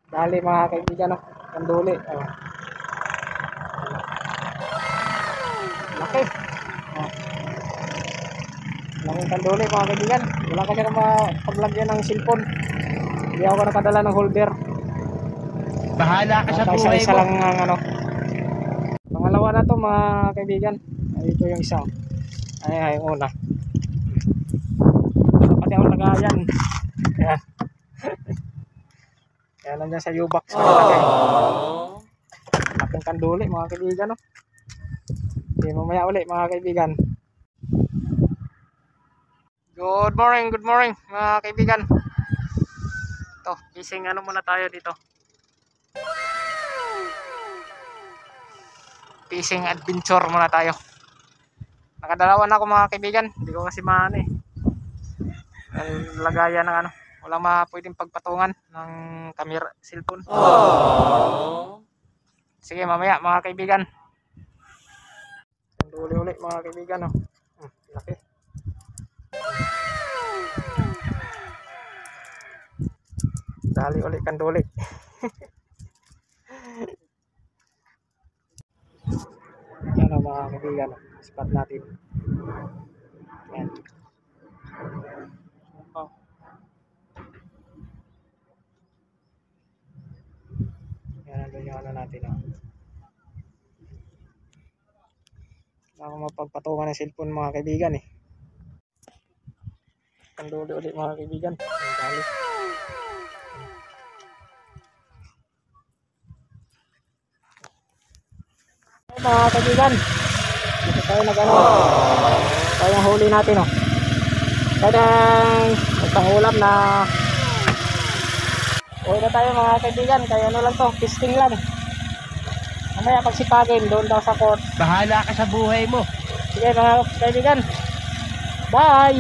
Dali mga kaibigan, no? Kanduli. Oh. Laki. Oh. Laking kanduli mga kaibigan. Wala kasi na paglagyan ng cellphone. Hindi ako nakadala ng holder. Bahala ka sa buhay Isa mo. lang ang ano. Pangalawa na to mga kaibigan. Ito yung isa. Ay, yung una. Pati ako lagayan. Ayan. Kaya nandiyan sa U-box. Laking kanduli mga kaibigan, no? Okay, mamaya ulit mga kaibigan. Good morning mga kaibigan. Ito, fishing ano muna tayo dito. Fishing adventure muna tayo. Nakadalawa na ako mga kaibigan. Hindi ko kasi maano eh. Lagayan ng ano. Wala pwedeng pagpatungan ng camera, cellphone. Sige mamaya mga kaibigan. Uli mga kaibigan, no? Laki. Dali ulit kanduli. Yan o mga kaibigan, spot natin. Yan. Oh. Yan nandun yung ano natin, no? Ako mapagpatungan ng cellphone mga kaibigan eh. Kanduli ulit mga kaibigan. Dali. Mga kaibigan, dito tayo nag-ano, tayo yung huli natin, oh. Kadang nagpangulam na uwi na tayo mga kaibigan, kaya ano lang to, fisting lang. Mamaya pagsipagin doon daw sa court. Bahala ka sa buhay mo. Sige mga kaibigan, bye.